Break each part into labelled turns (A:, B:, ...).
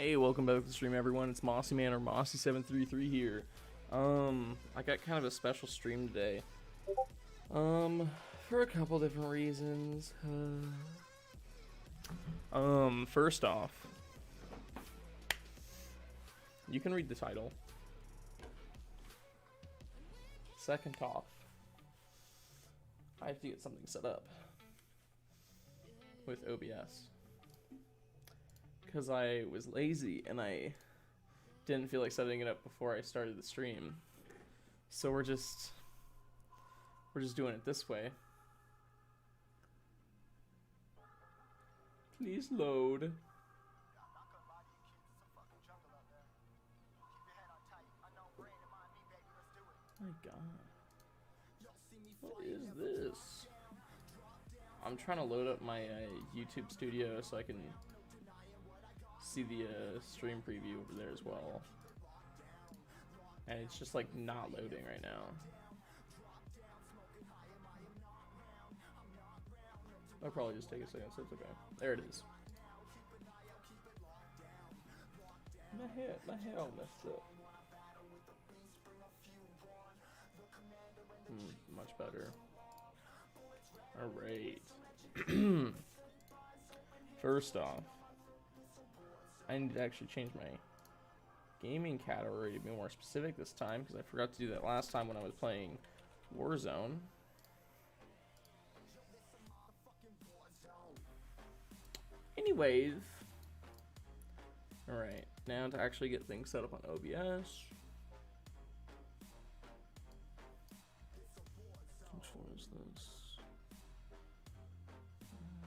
A: Hey, welcome back to the stream, everyone. It's Mossy Man or Mossy733 here. I got kind of a special stream today. For a couple different reasons. First off, you can read the title. Second off, I have to get something set up with OBS. Because I was lazy and I didn't feel like setting it up before I started the stream. So we're just doing it this way. Please load. My God. What is this? I'm trying to load up my YouTube studio so I can see the stream preview over there as well, and it's just like not loading right now. I'll probably just take a second, so it's okay. There it is. My head all messed up. Much better. All right. First off, I need to actually change my gaming category to be more specific this time, because I forgot to do that last time when I was playing Warzone. Anyways, alright, now to actually get things set up on OBS. Which one is this?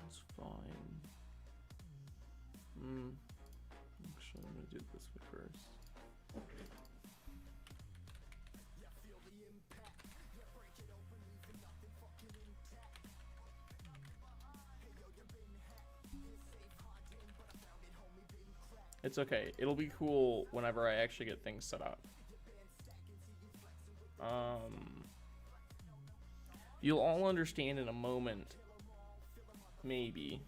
A: That's fine. Actually, I'm gonna do it this way first. It's okay. It'll be cool whenever I actually get things set up. You'll all understand in a moment, maybe,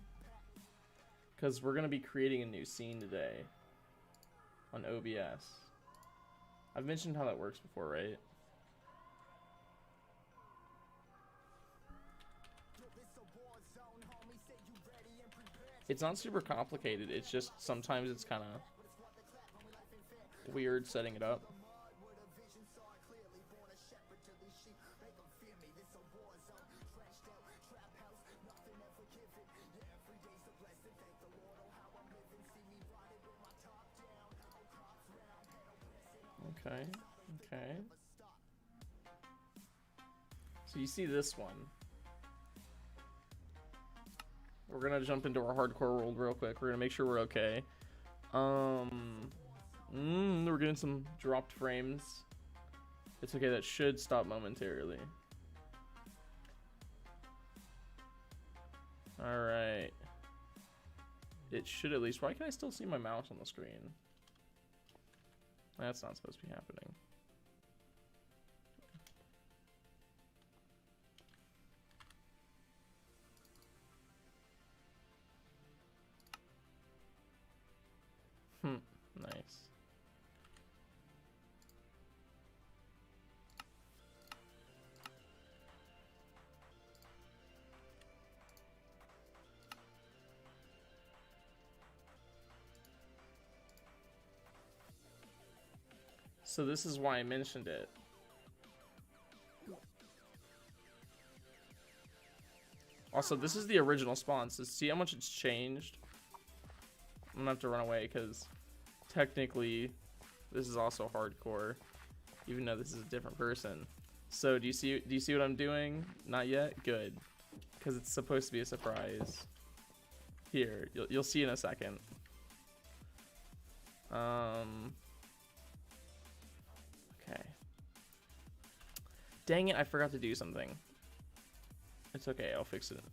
A: because we're gonna be creating a new scene today on OBS. I've mentioned how that works before, right? It's not super complicated. It's just sometimes it's kind of weird setting it up. Okay. So you see this one. We're gonna jump into our hardcore world real quick. We're gonna make sure we're okay. We're getting some dropped frames. It's okay, that should stop momentarily. Alright. It should at least. Why can I still see my mouse on the screen? That's not supposed to be happening. Nice. So this is why I mentioned it. Also, this is the original spawn, so see how much it's changed? I'm gonna have to run away because technically this is also hardcore, even though this is a different person. So do you see what I'm doing? Not yet? Good. Because it's supposed to be a surprise. Here, you'll see in a second. Okay. Dang it, I forgot to do something. It's okay, I'll fix it.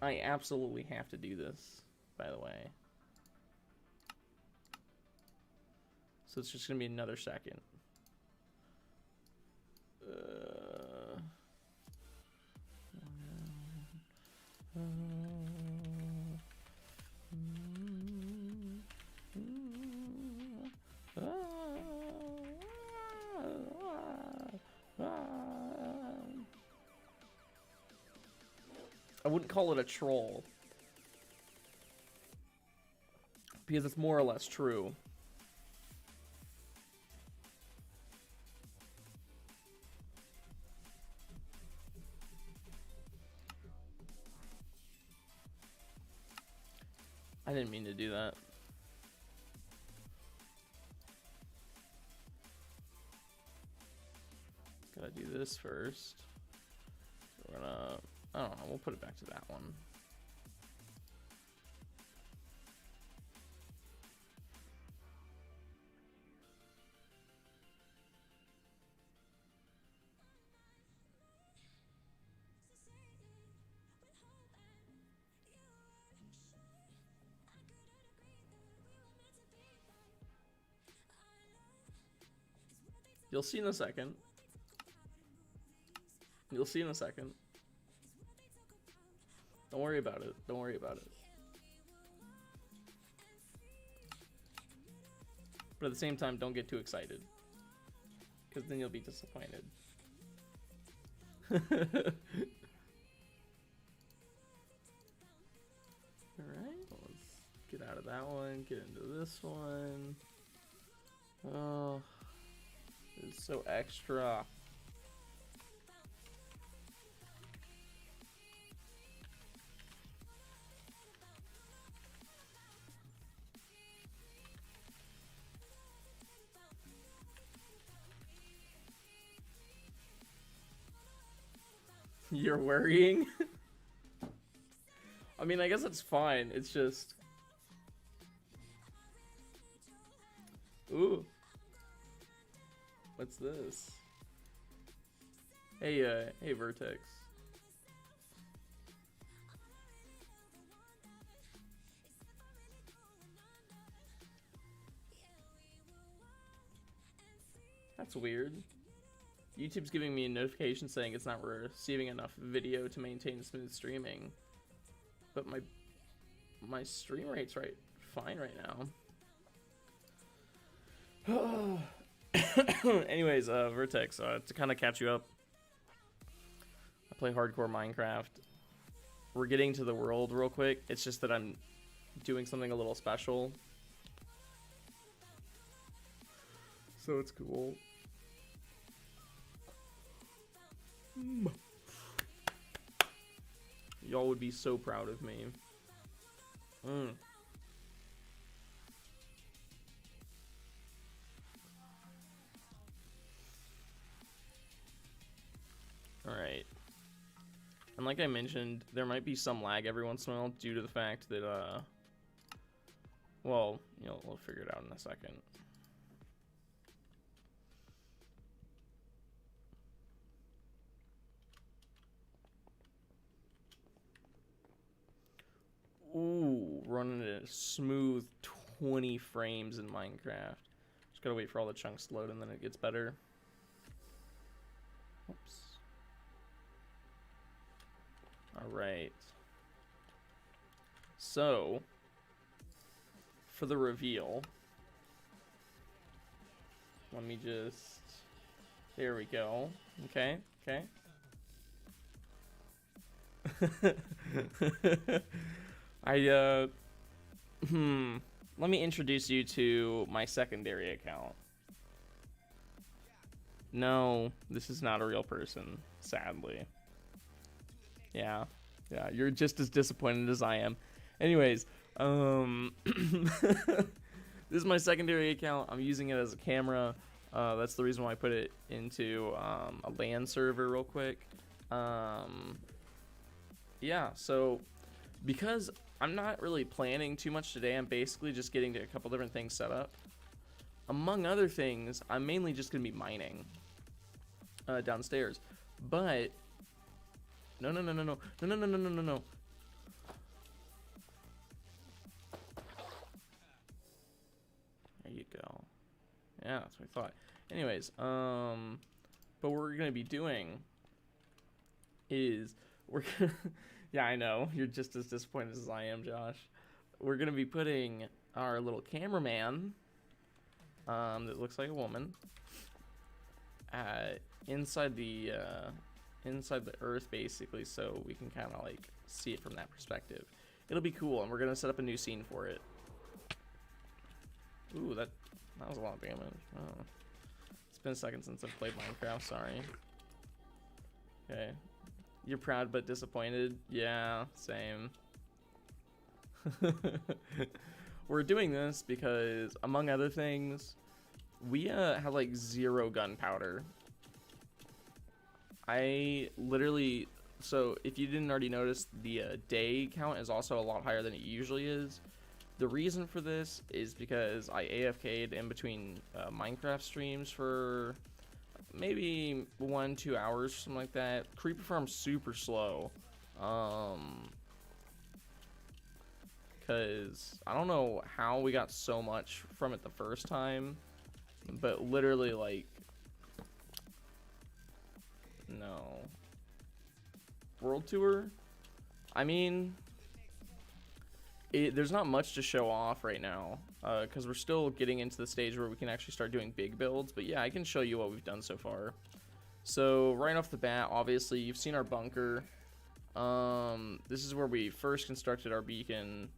A: I absolutely have to do this, by the way. So it's just gonna be another second. wouldn't call it a troll. Because it's more or less true. I didn't mean to do that. Gotta do this first. So we're gonna, I don't know, we'll put it back to that one. You'll see in a second. You'll see in a second. Don't worry about it. Don't worry about it. But at the same time, don't get too excited. Because then you'll be disappointed. Alright, let's get out of that one, get into this one. Oh, it's so extra. You're worrying? I mean, I guess it's fine. It's just... Ooh. What's this? Hey, hey, Vertex. That's weird. YouTube's giving me a notification saying it's not receiving enough video to maintain smooth streaming. But my stream rate's fine right now. Anyways, Vertex, to kind of catch you up, I play hardcore Minecraft. We're getting to the world real quick. It's just that I'm doing something a little special. So it's cool. Y'all would be so proud of me. Alright. And like I mentioned, there might be some lag every once in a while due to the fact that, well, you know, we'll figure it out in a second. Ooh, running at a smooth 20 frames in Minecraft. Just gotta wait for all the chunks to load and then it gets better. Oops. Alright. So, for the reveal, let me just... There we go. Okay, okay. Let me introduce you to my secondary account. No, this is not a real person, sadly. Yeah, you're just as disappointed as I am. Anyways, this is my secondary account. I'm using it as a camera. That's the reason why I put it into a LAN server real quick. Yeah, so because I'm not really planning too much today, I'm basically just getting a couple different things set up. Among other things, I'm mainly just gonna be mining downstairs. But no. There you go. Yeah, that's what I thought. Anyways, but what we're gonna be doing is we're gonna yeah, I know, you're just as disappointed as I am, Josh. We're gonna be putting our little cameraman that looks like a woman inside the earth, basically, so we can kind of like see it from that perspective. It'll be cool, and we're gonna set up a new scene for it. Ooh, that was a lot of damage. Oh. It's been a second since I've played Minecraft, sorry. Okay. You're proud but disappointed? Yeah, same. We're doing this because, among other things, we have like 0 gunpowder. I literally, so if you didn't already notice, the day count is also a lot higher than it usually is. The reason for this is because I AFK'd in between Minecraft streams for maybe 1-2 hours, something like that. Creeper farm's super slow. Because I don't know how we got so much from it the first time, but literally, like, no. World tour? I mean, there's not much to show off right now, because we're still getting into the stage where we can actually start doing big builds, but yeah, I can show you what we've done so far. So right off the bat, obviously, you've seen our bunker. This is where we first constructed our beacon.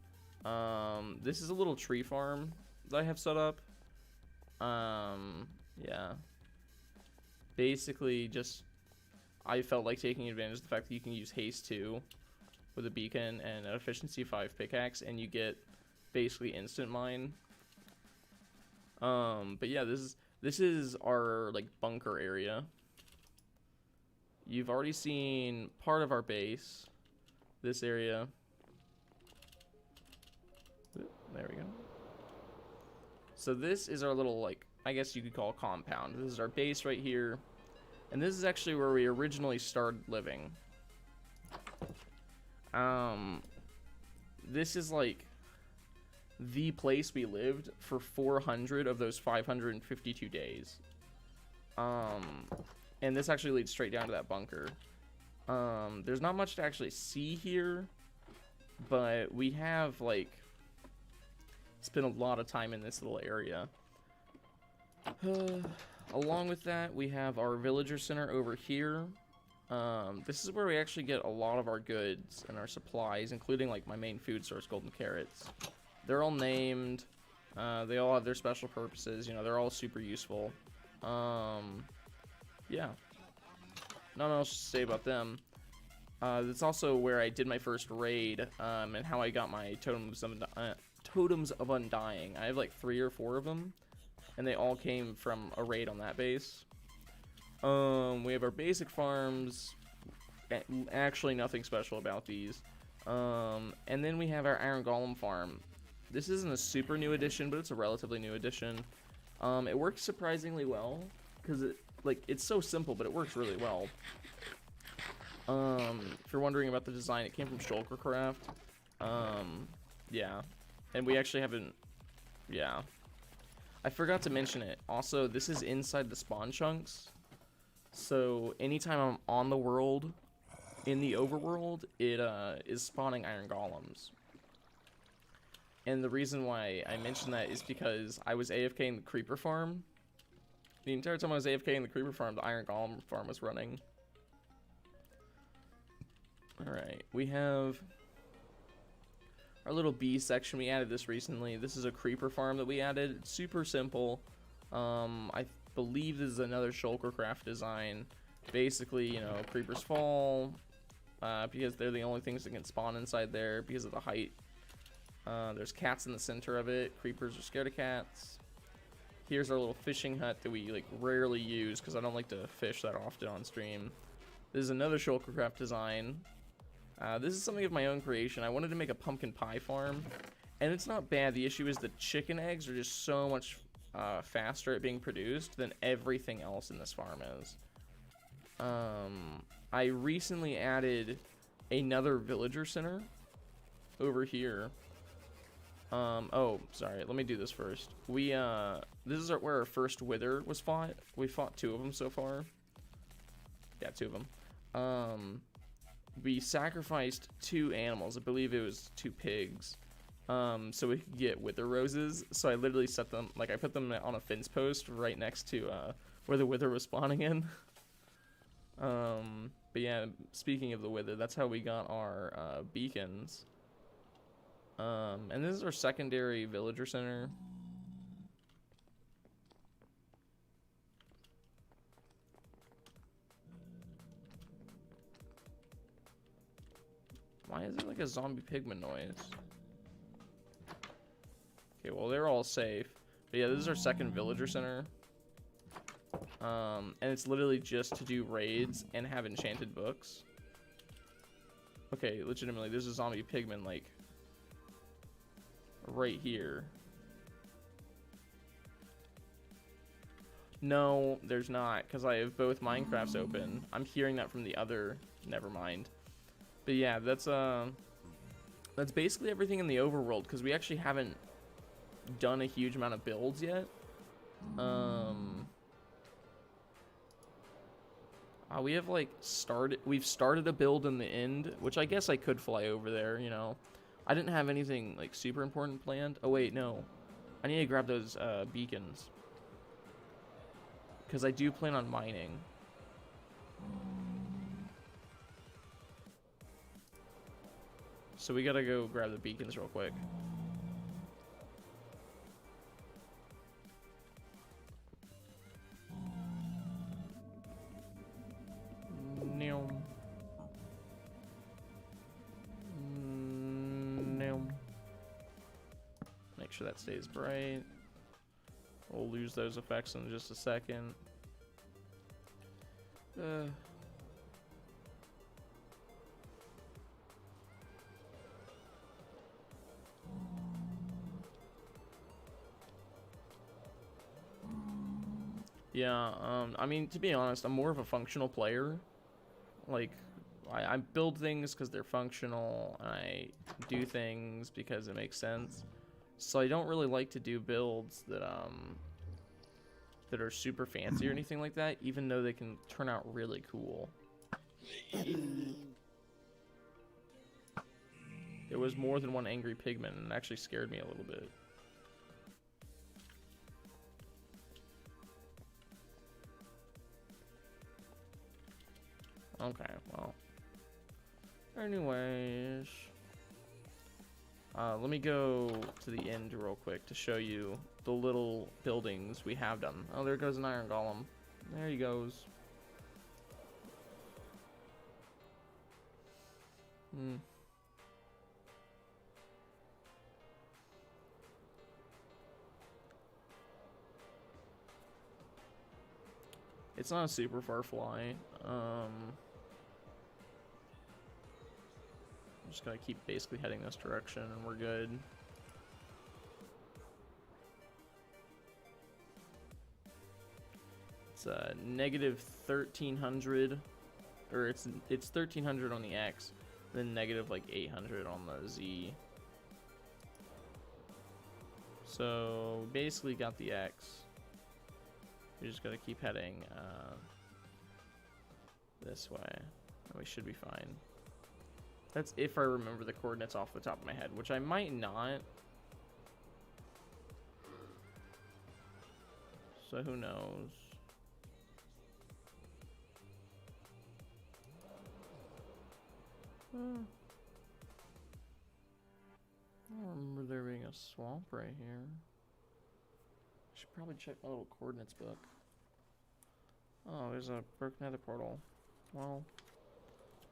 A: This is a little tree farm that I have set up. Yeah. Basically, just, I felt like taking advantage of the fact that you can use haste 2 with a beacon and an efficiency 5 pickaxe, and you get basically instant mine. But yeah, this is our like bunker area. You've already seen part of our base, this area. There we go. So this is our little, like, I guess you could call compound. This is our base right here. And this is actually where we originally started living. This is like the place we lived for 400 of those 552 days. And this actually leads straight down to that bunker. There's not much to actually see here, but we have, like, spent a lot of time in this little area. Along with that, we have our villager center over here. This is where we actually get a lot of our goods and our supplies, including like my main food source, golden carrots. They're all named. They all have their special purposes. You know, they're all super useful. Yeah. Not else to say about them. That's also where I did my first raid, and how I got my totems of undying. I have like 3 or 4 of them, and they all came from a raid on that base. We have our basic farms. Actually, nothing special about these. And then we have our iron golem farm. This isn't a super new addition, but it's a relatively new addition. It works surprisingly well because it's so simple, but it works really well. If you're wondering about the design, it came from Shulkercraft. Yeah. And we actually haven't... Yeah. I forgot to mention it. Also, this is inside the spawn chunks. So, anytime I'm on the world, in the overworld, it is spawning iron golems. And the reason why I mention that is because I was AFK in the creeper farm. The entire time I was AFK in the creeper farm, the iron golem farm was running. Alright, we have our little bee section. We added this recently. This is a creeper farm that we added. It's super simple. I believe this is another Shulkercraft design. Basically, you know, creepers fall because they're the only things that can spawn inside there because of the height. There's cats in the center of it. Creepers are scared of cats. Here's our little fishing hut that we like rarely use because I don't like to fish that often on stream. This is another Shulkercraft design. This is something of my own creation. I wanted to make a pumpkin pie farm, and it's not bad. The issue is the chicken eggs are just so much faster at being produced than everything else in this farm is. I recently added another villager center over here. Oh, sorry. Let me do this first. This is where our first wither was fought. We fought 2 of them so far. Yeah, 2 of them. We sacrificed 2 animals. I believe it was 2 pigs. So we could get wither roses. So I literally set them, like I put them on a fence post right next to where the wither was spawning in. But yeah, speaking of the wither, that's how we got our beacons. And this is our secondary villager center. Why is there like a zombie pigman noise? Okay, well they're all safe. But yeah, this is our second villager center. And it's literally just to do raids and have enchanted books. Okay, legitimately, there's a zombie pigman like right here. No, there's not, because I have both Minecrafts open. I'm hearing that from the other. Never mind. But yeah, that's basically everything in the overworld, because we actually haven't done a huge amount of builds yet. We have like we've started a build in the end, which I guess I could fly over there, you know. I didn't have anything like super important planned. Oh wait, no. I need to grab those beacons, because I do plan on mining. So we gotta go grab the beacons real quick. Make sure that stays bright. We'll lose those effects in just a second. Yeah, I mean, to be honest, I'm more of a functional player. Like, I build things because they're functional, and I do things because it makes sense. So I don't really like to do builds that that are super fancy or anything like that, even though they can turn out really cool. There was more than one angry pigman, and it actually scared me a little bit. Okay, well. Anyways. Let me go to the end real quick to show you the little buildings we have done. Oh, there goes an iron golem. There he goes. It's not a super far fly. I'm just gonna keep basically heading this direction and we're good. It's negative 1300, or it's 1300 on the X, then negative like 800 on the Z. So basically got the X. We just gotta keep heading this way, and we should be fine. That's if I remember the coordinates off the top of my head, which I might not. So who knows? I don't remember there being a swamp right here. I should probably check my little coordinates book. Oh, there's a broken nether portal. Well,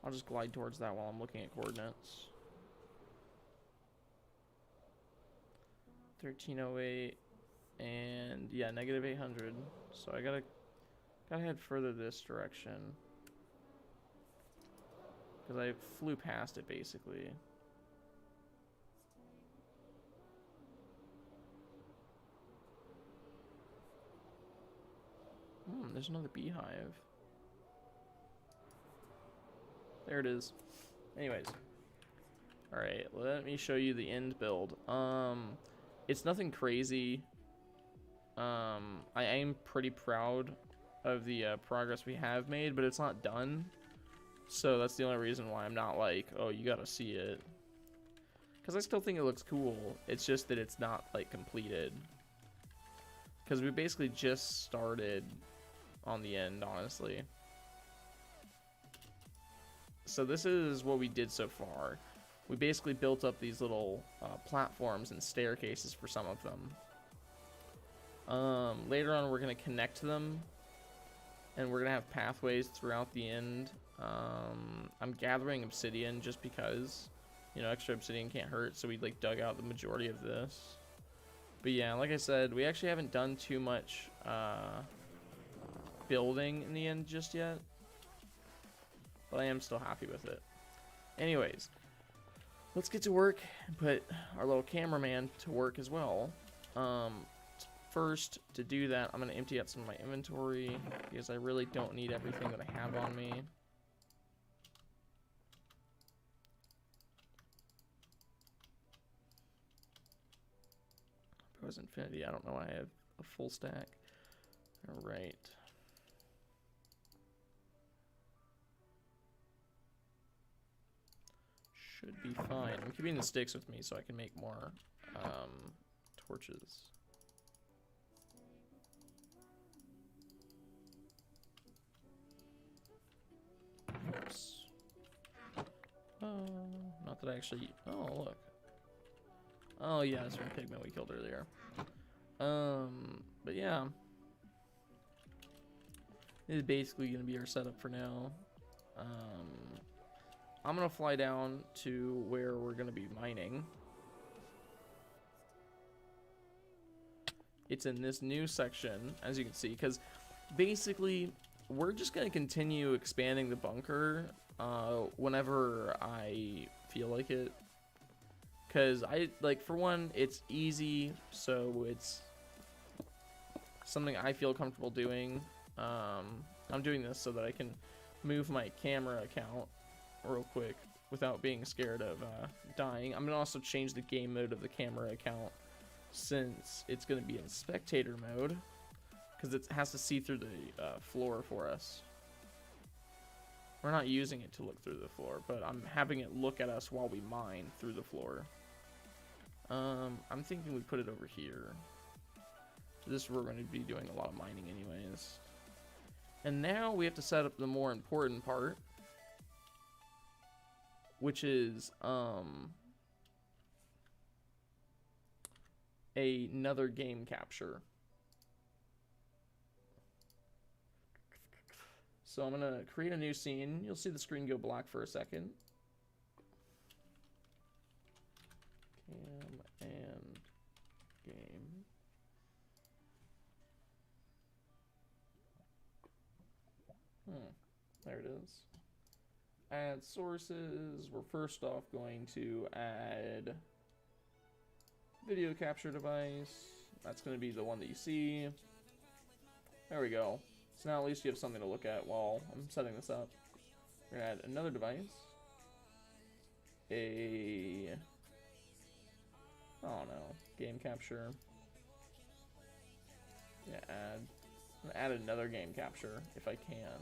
A: I'll just glide towards that while I'm looking at coordinates. 1308 and yeah, negative 800. So I gotta head further this direction because I flew past it basically. There's another beehive. There it is. Anyways. Alright, let me show you the end build. It's nothing crazy. I am pretty proud of the progress we have made, but it's not done. So that's the only reason why I'm not like, oh, you gotta see it. Because I still think it looks cool. It's just that it's not like completed. Because we basically just started on the end, honestly. so this is what we did so far. We basically built up these little platforms and staircases for some of them. Later on, we're going to connect them, and we're going to have pathways throughout the end. I'm gathering obsidian just because, you know, extra obsidian can't hurt, so we like dug out the majority of this. But yeah, like I said, we actually haven't done too much building in the end just yet, but I am still happy with it. Anyways, let's get to work and put our little cameraman to work as well. First, to do that, I'm going to empty out some of my inventory because I really don't need everything that I have on me. Pros Infinity, I don't know why I have a full stack. Alright. Should be fine. I'm keeping the sticks with me so I can make more torches. Oops. Not that I actually... Oh, look. Oh, yeah, it's from pigment we killed earlier. But yeah. This is basically going to be our setup for now. I'm going to fly down to where we're going to be mining. It's in this new section, as you can see, because basically we're just going to continue expanding the bunker whenever I feel like it. Because for one, it's easy, so it's something I feel comfortable doing. I'm doing this so that I can move my camera account real quick without being scared of dying. I'm going to also change the game mode of the camera account since it's going to be in spectator mode, because it has to see through the floor for us. We're not using it to look through the floor, but I'm having it look at us while we mine through the floor. I'm thinking we put it over here. This is where we're going to be doing a lot of mining anyways. And now we have to set up the more important part, which is another game capture. So I'm going to create a new scene. You'll see the screen go black for a second. Cam and game. There it is. Add sources. We're first off going to add video capture device. That's going to be the one that you see. There we go. So now at least you have something to look at while I'm setting this up. We're going to add another device. Oh no, game capture. Yeah, I'm gonna add another game capture if I can.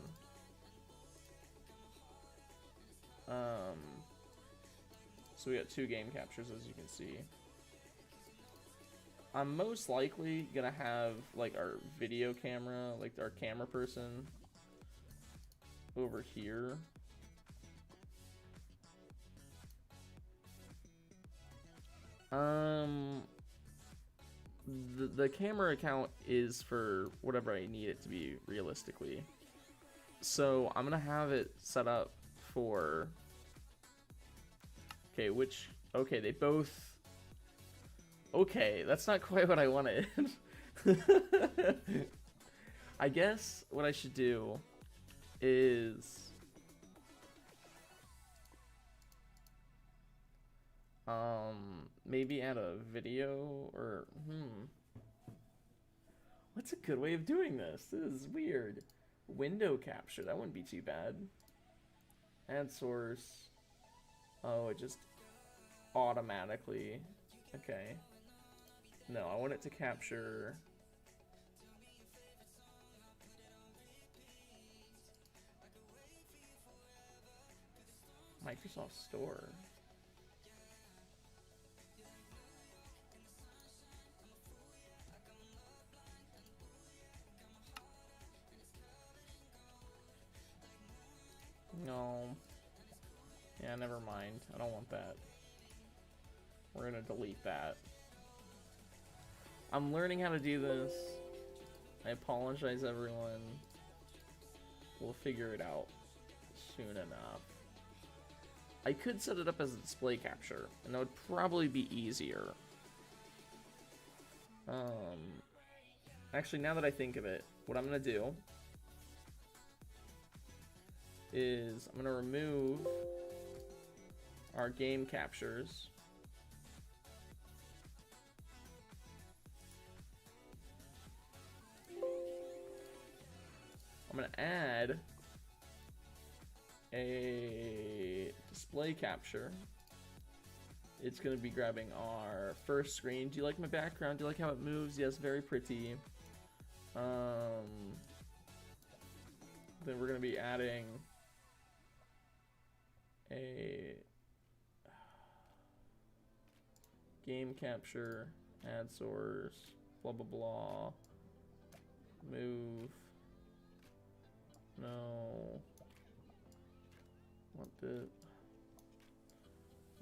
A: So we got 2 game captures, as you can see. I'm most likely gonna have like our video camera, like our camera person, over here. The camera account is for whatever I need it to be realistically. So I'm gonna have it set up for, okay, they both, okay, that's not quite what I wanted. I guess what I should do is maybe add a video, or what's a good way of doing this? This is weird. Window capture, that wouldn't be too bad. Add source. Oh, it just automatically, okay. No, I want it to capture Microsoft Store. No. mind. I don't want that. We're gonna delete that. I'm learning how to do this. I apologize, everyone. We'll figure it out soon enough. I could set it up as a display capture, and that would probably be easier. Actually, now that I think of it, what I'm gonna do is I'm gonna remove our game captures. I'm gonna add a display capture. It's gonna be grabbing our first screen. Do you like my background? Do you like how it moves? Yes, very pretty. Then we're gonna be adding a game capture, add source, blah blah blah, move. No. What the?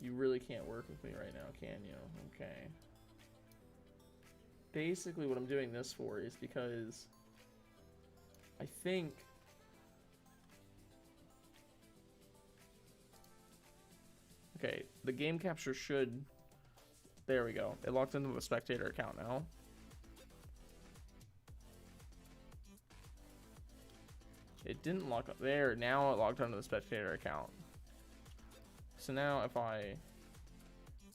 A: You really can't work with me right now, can you? Okay. Basically, what I'm doing this for is because I think okay, the game capture should. There we go. It locked into a spectator account now. It didn't lock up there. Now it locked onto the spectator account. So now if I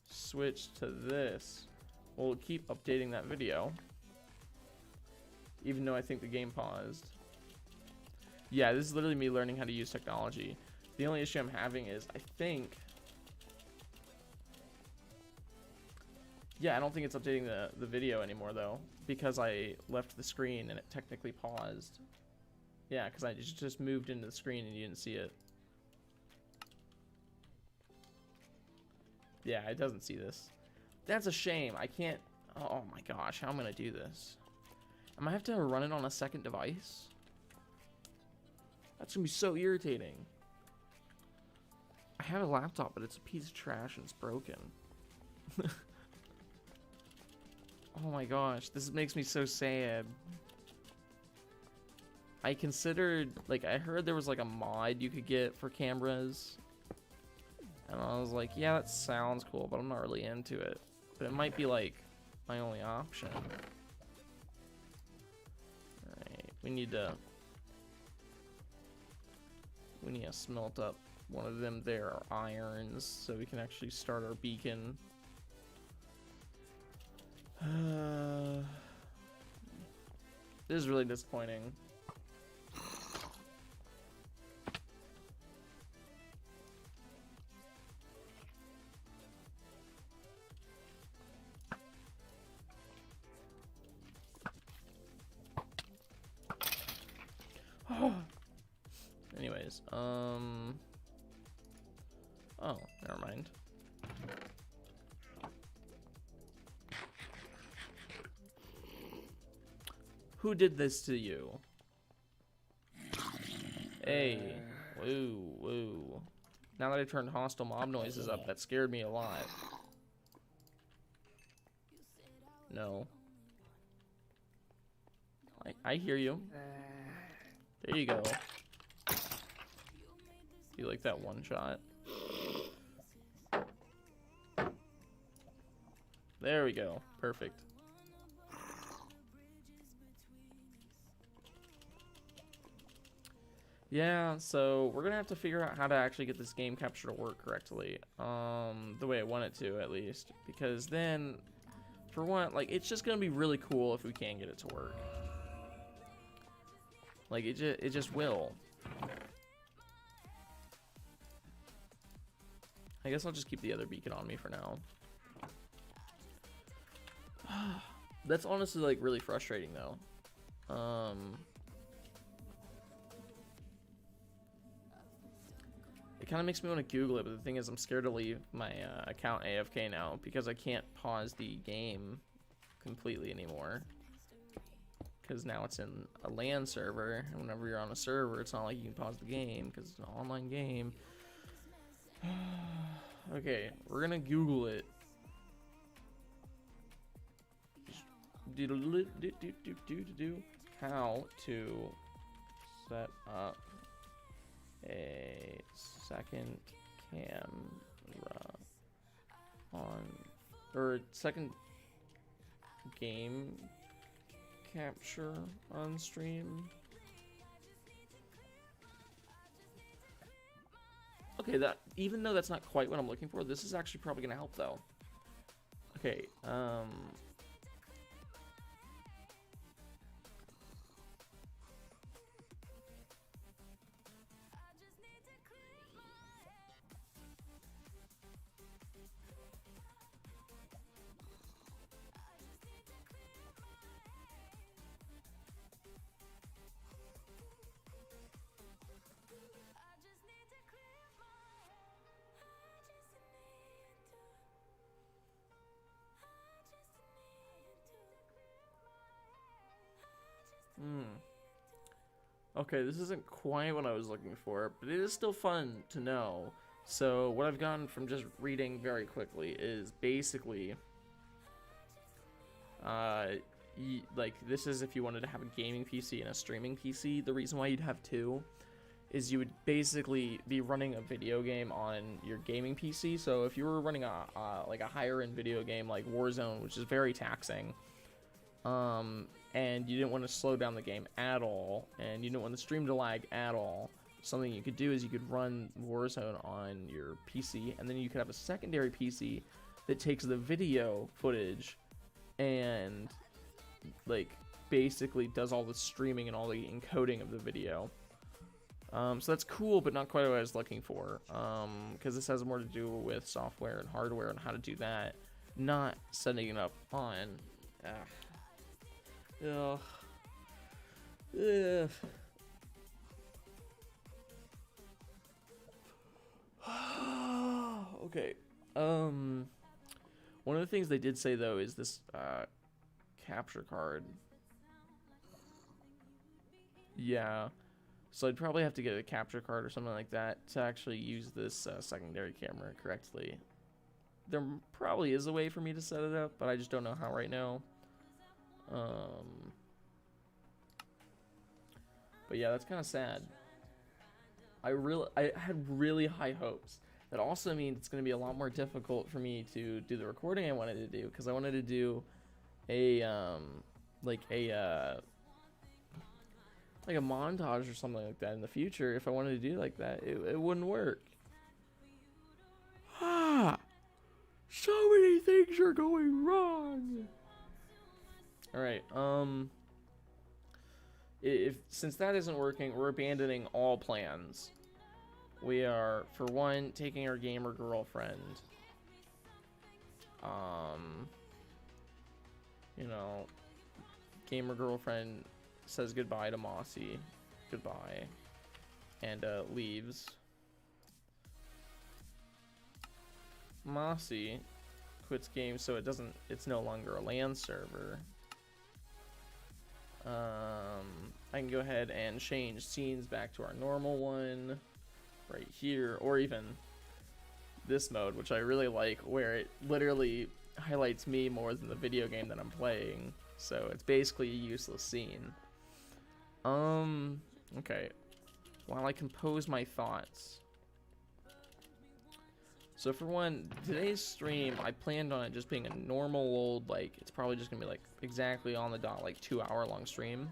A: switch to this, we'll keep updating that video. Even though I think the game paused. Yeah, this is literally me learning how to use technology. The only issue I'm having is I think... Yeah, I don't think it's updating the video anymore though. Because I left the screen and it technically paused. Yeah, because I just moved into the screen and you didn't see it. Yeah, it doesn't see this. That's a shame. I can't... Oh my gosh, how am I going to do this? Am I have to run it on a second device? That's going to be so irritating. I have a laptop, but it's a piece of trash and it's broken. Oh my gosh, this makes me so sad. I considered, like, I heard there was like a mod you could get for cameras. And I was like, yeah, that sounds cool, but I'm not really into it. But it might be like my only option. Alright, we need to smelt up one of them there, irons, so we can actually start our beacon. This is really disappointing. Anyways, oh, never mind. Who did this to you? Hey, woo, woo. Now that I turned hostile mob noises up, that scared me a lot. No. I hear you. There you go. You like that one shot? There we go. Perfect. Yeah, so we're gonna have to figure out how to actually get this game capture to work correctly. The way I want it to, at least. Because then, for one, like, it's just gonna be really cool if we can get it to work. Like, it just will. I guess I'll just keep the other beacon on me for now. That's honestly, like, really frustrating, though. It kind of makes me want to Google it, but the thing is I'm scared to leave my account AFK now because I can't pause the game completely anymore. Because now it's in a LAN server, and whenever you're on a server, it's not like you can pause the game because it's an online game. Okay, we're gonna Google it. How to set up a second camera on, or second game capture on stream. Okay, that, even though that's not quite what I'm looking for, this is actually probably gonna help though. Okay, okay, this isn't quite what I was looking for, but it is still fun to know. So what I've gotten from just reading very quickly is basically, like, this is if you wanted to have a gaming PC and a streaming PC. The reason why you'd have two is you would basically be running a video game on your gaming PC. So if you were running like a higher end video game like Warzone, which is very taxing, and you didn't want to slow down the game at all, and you didn't want the stream to lag at all, something you could do is you could run Warzone on your PC, and then you could have a secondary PC that takes the video footage and, like, basically does all the streaming and all the encoding of the video. So that's cool, but not quite what I was looking for, because this has more to do with software and hardware and how to do that, not setting it up on... Ugh. Ugh. Okay. One of the things they did say though is this capture card. Yeah. So I'd probably have to get a capture card or something like that to actually use this secondary camera correctly. There probably is a way for me to set it up, but I just don't know how right now. But yeah, that's kind of sad. I had really high hopes. That also means it's going to be a lot more difficult for me to do the recording I wanted to do, because I wanted to do a like a montage or something like that in the future. If I wanted to do like that, it wouldn't work. So many things are going wrong. All right, since that isn't working, we're abandoning all plans. We are, for one, taking our gamer girlfriend. You know, gamer girlfriend says goodbye to Mossy. Goodbye. And leaves. Mossy quits game, so it's no longer a LAN server. I can go ahead and change scenes back to our normal one right here, or even this mode, which I really like, where it literally highlights me more than the video game that I'm playing. So it's basically a useless scene. Okay. While I compose my thoughts. So for one, today's stream, I planned on it just being a normal old, like, it's probably just gonna be like exactly on the dot, like 2-hour long stream.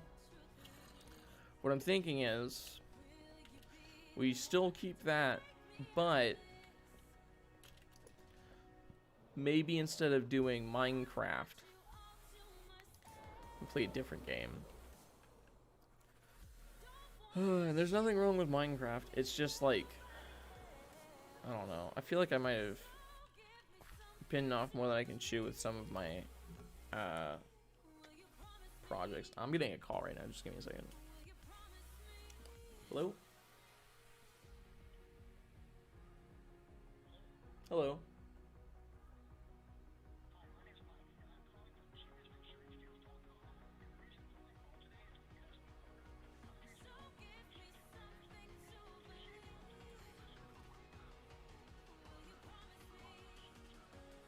A: What I'm thinking is, we still keep that, but maybe instead of doing Minecraft, we play a different game. And there's nothing wrong with Minecraft, it's just like, I don't know. I feel like I might have bitten off more than I can chew with some of my projects. I'm getting a call right now. Just give me a second. Hello? Hello?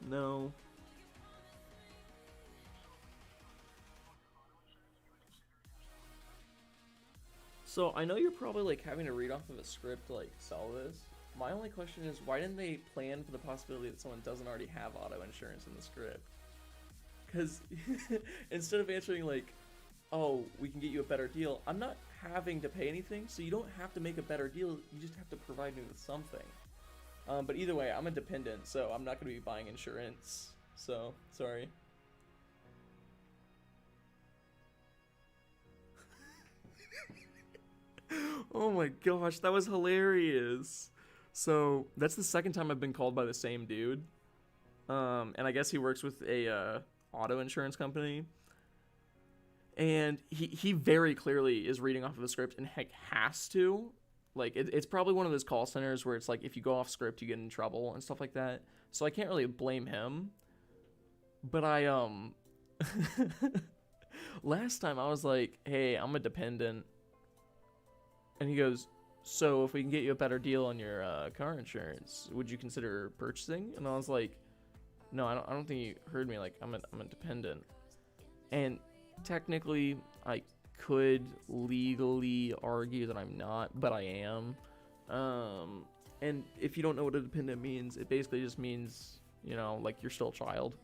A: No. So I know you're probably like having to read off of a script to like sell this. My only question is why didn't they plan for the possibility that someone doesn't already have auto insurance in the script? Because instead of answering like, oh, we can get you a better deal, I'm not having to pay anything, so you don't have to make a better deal. You just have to provide me with something. But either way, I'm a dependent, so I'm not going to be buying insurance. So, sorry. Oh my gosh, that was hilarious. So, that's the second time I've been called by the same dude. And I guess he works with a auto insurance company. And he very clearly is reading off of a script and heck has to. Like, it's probably one of those call centers where it's like, if you go off script, you get in trouble and stuff like that. So I can't really blame him. But last time I was like, hey, I'm a dependent. And he goes, so if we can get you a better deal on your car insurance, would you consider purchasing? And I was like, no, I don't think you heard me. Like, I'm a dependent. And technically, I could legally argue that I'm not, but I am. And if you don't know what a dependent means, it basically just means, you know, like you're still a child.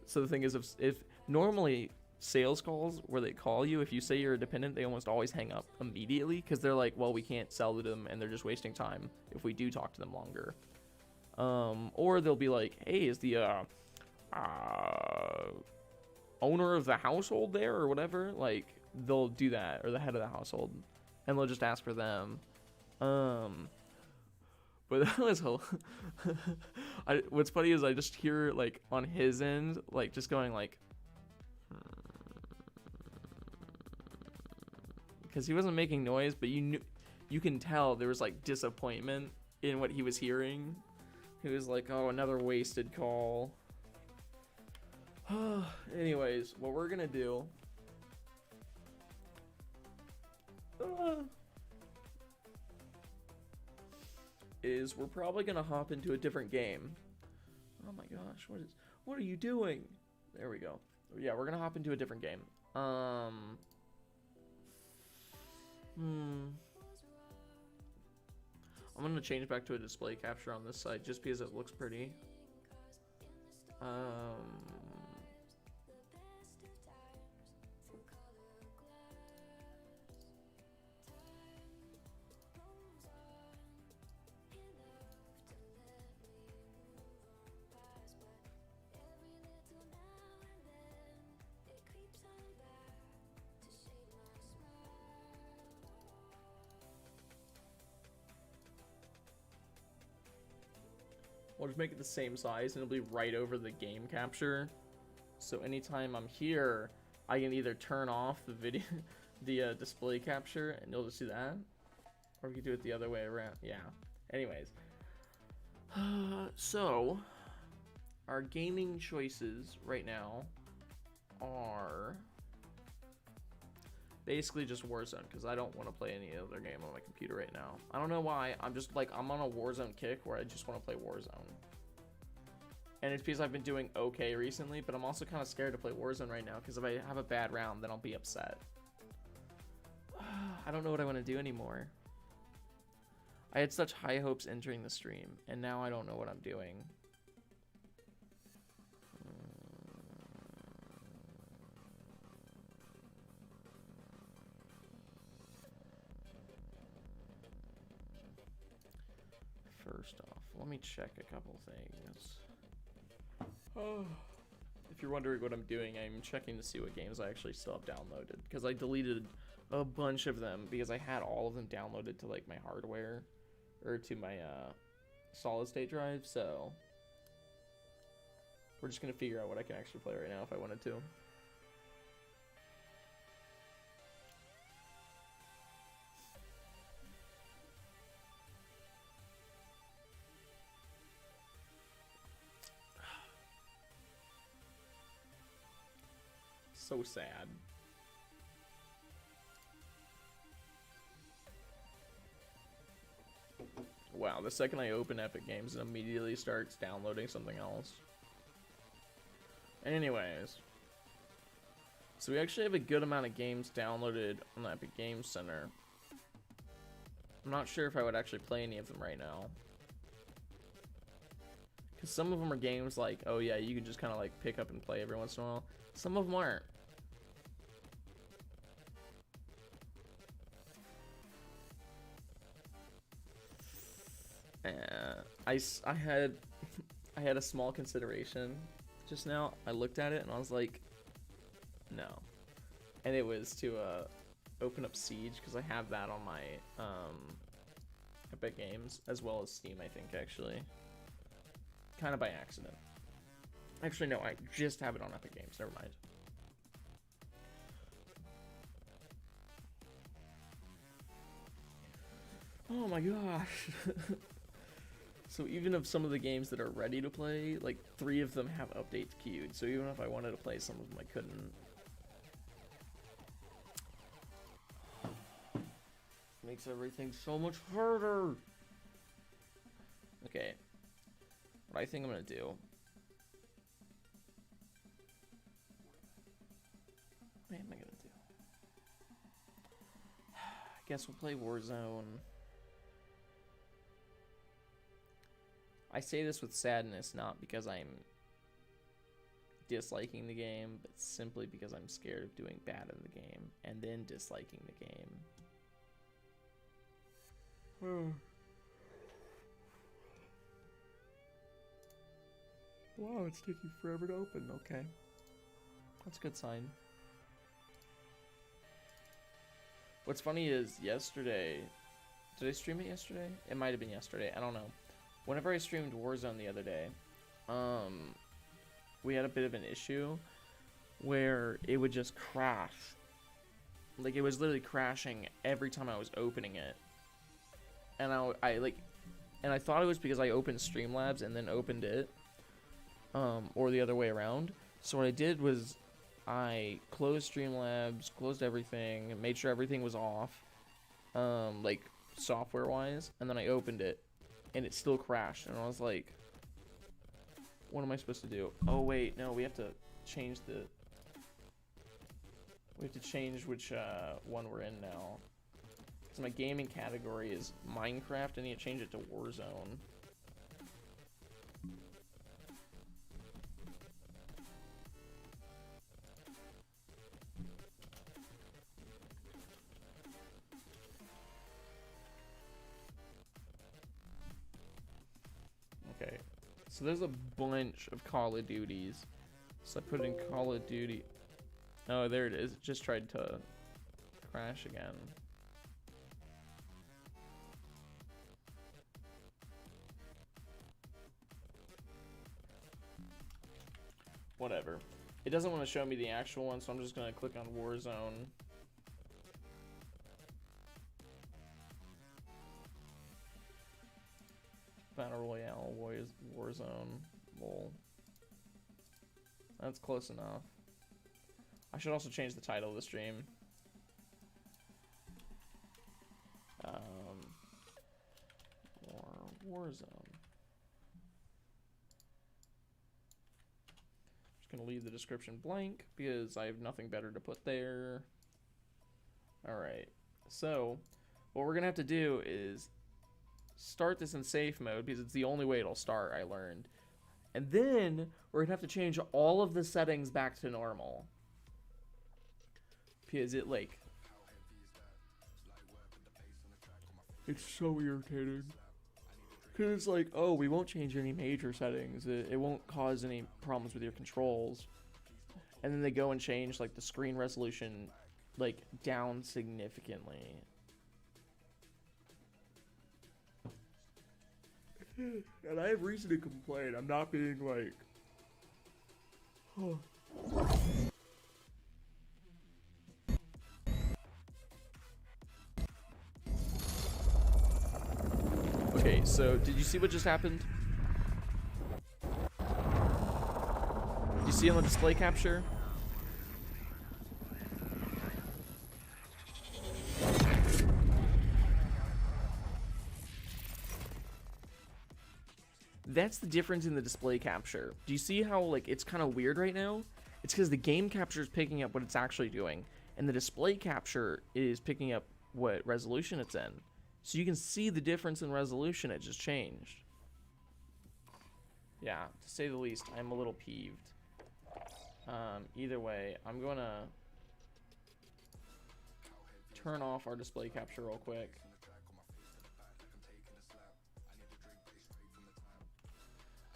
A: So the thing is, if normally sales calls where they call you, if you say you're a dependent, they almost always hang up immediately because they're like, well, we can't sell to them and they're just wasting time if we do talk to them longer. Or they'll be like, hey, is the owner of the household there or whatever? Like, they'll do that, or the head of the household, and they'll just ask for them. But that was what's funny is I just hear like on his end, like just going like, because he wasn't making noise, but you can tell there was like disappointment in what he was hearing. He was like, oh, another wasted call. Anyways, what we're gonna do is we're probably gonna hop into a different game. Oh my gosh, what are you doing? There we go. Yeah, we're gonna hop into a different game. I'm gonna change back to a display capture on this side just because it looks pretty. We'll just make it the same size and it'll be right over the game capture. So anytime I'm here, I can either turn off the video, the display capture, and you'll just see that. Or we could do it the other way around. Yeah. Anyways. So, our gaming choices right now are basically just Warzone, because I don't want to play any other game on my computer right now. I don't know why. I'm just like, I'm on a Warzone kick where I just want to play Warzone. And it's because I've been doing okay recently, but I'm also kind of scared to play Warzone right now, because if I have a bad round, then I'll be upset. I don't know what I want to do anymore. I had such high hopes entering the stream, and now I don't know what I'm doing. First off, let me check a couple things. Oh, if you're wondering what I'm doing, I'm checking to see what games I actually still have downloaded, because I deleted a bunch of them because I had all of them downloaded to like my hardware or to my solid state drive. So we're just gonna figure out what I can actually play right now if I wanted to. So sad. Wow, the second I open Epic Games, it immediately starts downloading something else. Anyways, so we actually have a good amount of games downloaded on the Epic Games Center. I'm not sure if I would actually play any of them right now. Because some of them are games like, oh yeah, you can just kind of like pick up and play every once in a while. Some of them aren't. I had a small consideration just now. I looked at it and I was like, no. And it was to open up Siege, because I have that on my Epic Games as well as Steam, I think, actually. Kind of by accident. Actually, no, I just have it on Epic Games. Never mind. Oh my gosh. So even of some of the games that are ready to play, like 3 of them have updates queued. So even if I wanted to play some of them, I couldn't. Makes everything so much harder. Okay. What I think I'm gonna do. What am I gonna do? I guess we'll play Warzone. I say this with sadness, not because I'm disliking the game, but simply because I'm scared of doing bad in the game and then disliking the game. Wow, it's taking forever to open. Okay. That's a good sign. What's funny is yesterday... Did I stream it yesterday? It might have been yesterday. I don't know. Whenever I streamed Warzone the other day, we had a bit of an issue where it would just crash. Like, it was literally crashing every time I was opening it. And I thought it was because I opened Streamlabs and then opened it, or the other way around. So what I did was I closed Streamlabs, closed everything, made sure everything was off, like software-wise, and then I opened it, and it still crashed. And I was like, what am I supposed to do? Oh wait, no, we have to change the... We have to change which one we're in now. So my gaming category is Minecraft. I need to change it to Warzone. Okay, so there's a bunch of Call of Duties. So I put in Call of Duty. Oh, there it is. It just tried to crash again. Whatever. It doesn't want to show me the actual one, so I'm just going to click on Warzone. Battle Royale, Warzone, lol. That's close enough. I should also change the title of the stream. Warzone. Just gonna leave the description blank because I have nothing better to put there. Alright, so what we're gonna have to do is start this in safe mode because it's the only way it'll start, I learned. And then we're gonna have to change all of the settings back to normal. Because it, like... It's so irritating. Because it's like, oh, we won't change any major settings. It won't cause any problems with your controls. And then they go and change, like, the screen resolution, like, down significantly. And I have reason to complain. I'm not being, like... Okay, so did you see what just happened? You see on the display capture? that's the difference in the display capture. Do you see how, like, it's kind of weird right now? It's because the game capture is picking up what it's actually doing, and the display capture is picking up what resolution it's in. So you can see the difference in resolution. It just changed. Yeah, to say the least, I'm a little peeved. Either way, I'm going to turn off our display capture real quick.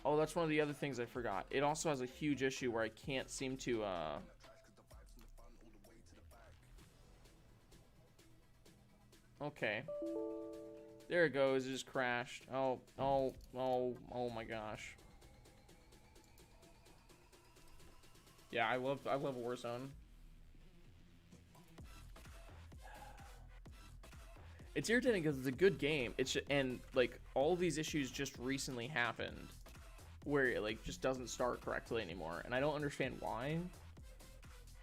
A: Oh, that's one of the other things I forgot. It also has a huge issue where I can't seem to, Okay. There it goes. It just crashed. Oh my gosh. Yeah, I love Warzone. It's irritating because it's a good game. And like all these issues just recently happened, where it like just doesn't start correctly anymore, and I don't understand why.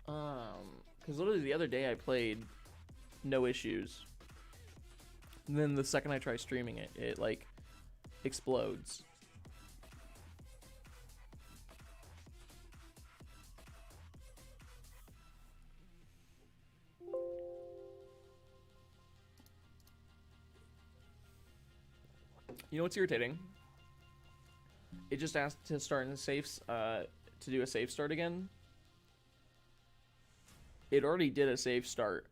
A: Because literally the other day I played, no issues. And then the second I try streaming it, it like explodes. You know what's irritating? It just asked to start in the safes, to do a safe start again. It already did a safe start.